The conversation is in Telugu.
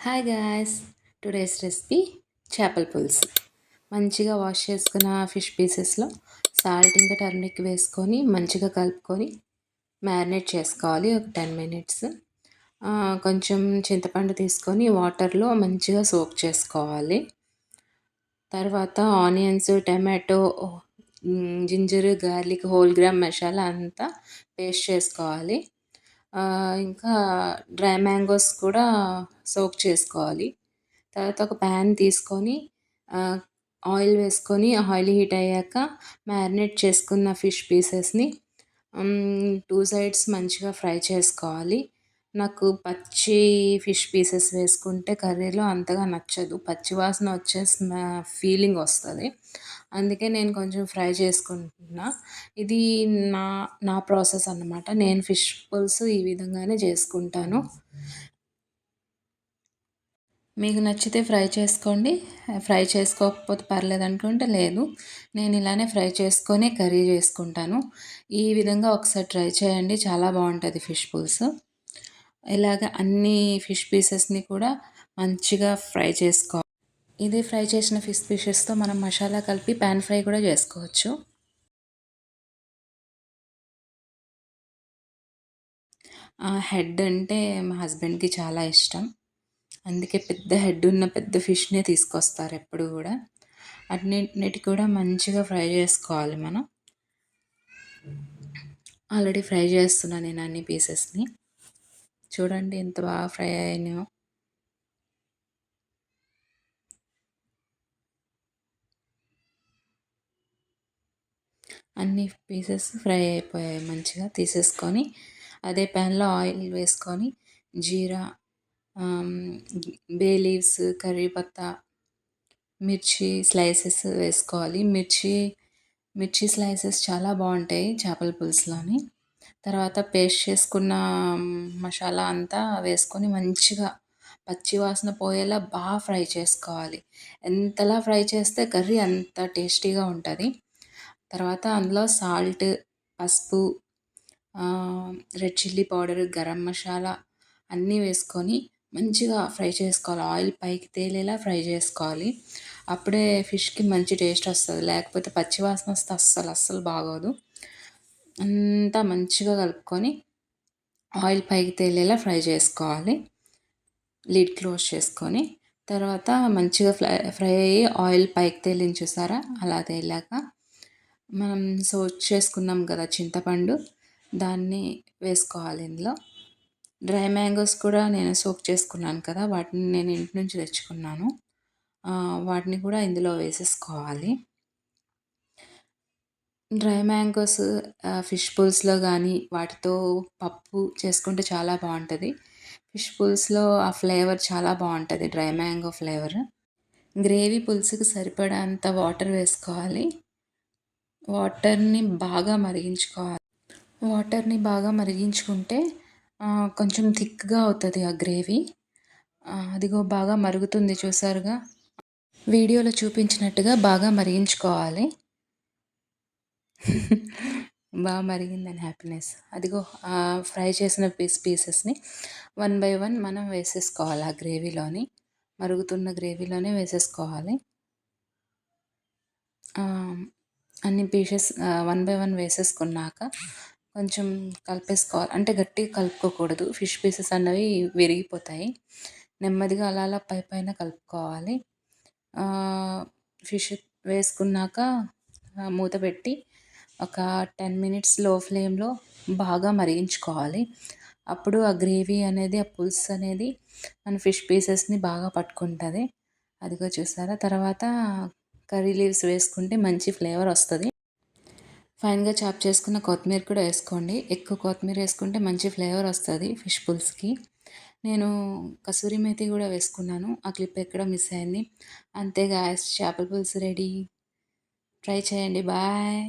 Hi guys! టుడేస్ రెసిపీ చేపల పులుసు. మంచిగా వాష్ చేసుకున్న ఫిష్ పీసెస్‌లో సాల్ట్ ఇంకా టర్మరిక్ వేసుకొని మంచిగా కలుపుకొని మ్యారినేట్ చేసుకోవాలి ఒక 10 మినిట్స్. కొంచెం చింతపండు తీసుకొని వాటర్‌లో మంచిగా సోక్ చేసుకోవాలి. తర్వాత onions, tomato, ginger, garlic, whole gram masala అంతా పేస్ట్ చేసుకోవాలి. ఇంకా డ్రై మ్యాంగోస్ కూడా సోక్ చేసుకోవాలి. తర్వాత ఒక ప్యాన్ తీసుకొని ఆయిల్ వేసుకొని ఆయిల్ హీట్ అయ్యాక మ్యారినేట్ చేసుకున్న ఫిష్ పీసెస్‌ని 2 సైడ్స్ మంచిగా ఫ్రై చేసుకోవాలి. నాకు పచ్చి ఫిష్ పీసెస్ వేసుకుంటే కర్రీలో అంతగా నచ్చదు. పచ్చి వాసన వచ్చే ఫీలింగ్ వస్తది. అందుకే నేను కొంచెం ఫ్రై చేసుకుంటున్నా. ఇది నా నా ప్రాసెస్ అన్నమాట. నేను ఫిష్ పులుసు ఈ విధంగానే చేసుకుంటాను. మీకు నచ్చితే ఫ్రై చేసుకోండి. ఫ్రై చేసుకోకపోతే పర్లేదనుకుంటే లేదు. నేను ఇలానే ఫ్రై చేసుకొని కర్రీ చేసుకుంటాను. ఈ విధంగా ఒకసారి ట్రై చేయండి. చాలా బావుంటది ఫిష్ పులుసు. ఇలాగ అన్ని ఫిష్ పీసెస్‌ని కూడా మంచిగా ఫ్రై చేసుకోవాలి. ఇదే ఫ్రై చేసిన ఫిష్ పీసెస్‌తో మనం మసాలా కలిపి పాన్ ఫ్రై కూడా చేసుకోవచ్చు. హెడ్ అంటే మా హస్బెండ్‌కి చాలా ఇష్టం. అందుకే పెద్ద హెడ్ ఉన్న పెద్ద ఫిష్‌నే తీసుకొస్తారు ఎప్పుడు గూడా. అన్నిటిని కూడా మంచిగా ఫ్రై చేసుకోవాలి మనం. ఆల్రెడీ ఫ్రై చేస్తున్నా నేను అన్ని పీసెస్‌ని. చూడండి ఎంత బాగా ఫ్రై అయినాయో. అన్ని పీసెస్ ఫ్రై అయిపోయాయి మంచిగా. తీసేసుకొని అదే ప్యాన్‌లో ఆయిల్ వేసుకొని జీరా, బే లీవ్స్, కర్రీపత్తా, మిర్చి స్లైసెస్ వేసుకోవాలి. మిర్చి స్లైసెస్ చాలా బావుంటాయి చేపల పులుసులోని. తర్వాత పేస్ట్ చేసుకున్న మసాలా అంతా వేసుకొని మంచిగా పచ్చి వాసన పోయేలా ఫ్రై చేసుకోవాలి. ఎంతలా ఫ్రై చేస్తే కర్రీ అంత టేస్టీగా ఉంటది. తర్వాత అందులో సాల్ట్, పసుపు, red chilli powder, garam masala అన్నీ వేసుకొని మంచిగా ఫ్రై చేసుకోవాలి. ఆయిల్ పైకి తేలేలా ఫ్రై చేసుకోవాలి. అప్పుడే ఫిష్‌కి మంచి టేస్ట్ వస్తది. లేకపోతే పచ్చి వాసన వస్తే అస్సలు బాగోదు. అంతా మంచిగా కలుపుకొని ఆయిల్ పైకి తేలేలా ఫ్రై చేసుకోవాలి. లిడ్ క్లోజ్ చేసుకొని తర్వాత మంచిగా ఫ్రై అయ్యి ఆయిల్ పైకి తేలింది చూసారా? అలా తేలాక మనం సోక్ చేసుకున్నాం కదా చింతపండు, దాన్ని వేసుకోవాలి ఇందులో. డ్రై మ్యాంగోస్ కూడా నేను సోక్ చేసుకున్నాను కదా! వాటిని నేను ఇంటి నుంచి తెచ్చుకున్నాను. వాటిని కూడా ఇందులో వేసేసుకోవాలి. డ్రై మ్యాంగోస్ ఫిష్ పులుసులో గానీ, వాటితో పప్పు చేసుకుంటే చాలా బావుంటది. ఫిష్ పులుసులో ఆ ఫ్లేవర్ చాలా బావుంటది. Dry mango flavour. గ్రేవీ పులుసుకి సరిపడేంత వాటర్ వేసుకోవాలి. వాటర్‌ని బాగా మరిగించుకోవాలి. వాటర్‌ని బాగా మరిగించుకుంటే కొంచెం థిక్‌గా అవుతది ఆ గ్రేవీ. అదిగో బాగా మరుగుతుంది చూసారుగా. వీడియోలో చూపించినట్టుగా బాగా మరిగించుకోవాలి. బాగా మరిగిందని హ్యాపీనెస్. అదిగో ఫ్రై చేసిన పీసెస్‌ని వన్ బై వన్ మనం వేసేసుకోవాలి ఆ గ్రేవీలోని. మరుగుతున్న గ్రేవీలోనే వేసేసుకోవాలి. అన్ని పీసెస్ వన్ బై వన్ వేసేసుకున్నాక కొంచెం కలిపేసుకోవాలి. అంటే గట్టిగా కలుపుకోకూడదు. ఫిష్ పీసెస్ అన్నవి విరిగిపోతాయి. నెమ్మదిగా అలా అలా పైపైన కలుపుకోవాలి. ఫిష్ వేసుకున్నాక మూత పెట్టి ఒక 10 మినిట్స్ లో ఫ్లేమ్‌లో బాగా మరిగించుకోవాలి. అప్పుడు ఆ గ్రేవీ అనేది, ఆ పులుసు అనేది మన ఫిష్ పీసెస్‌ని బాగా పట్టుకుంటది. అదిగో చూసారా? తర్వాత కర్రీ లీవ్స్ వేసుకుంటే మంచి ఫ్లేవర్ వస్తది. ఫైన్‌గా చాప్ చేసుకున్న కొత్తిమీర కూడా వేసుకోండి. ఎక్కువ కొత్తిమీర వేసుకుంటే మంచి ఫ్లేవర్ వస్తది ఫిష్ పులుసుకి. నేను కసూరి మేతి కూడా వేసుకున్నాను. ఆ క్లిప్ ఎక్కడో మిస్ అయింది. అంతే గాయ్స్, చేపల పులుసు రెడీ. ట్రై చేయండి. బాయ్.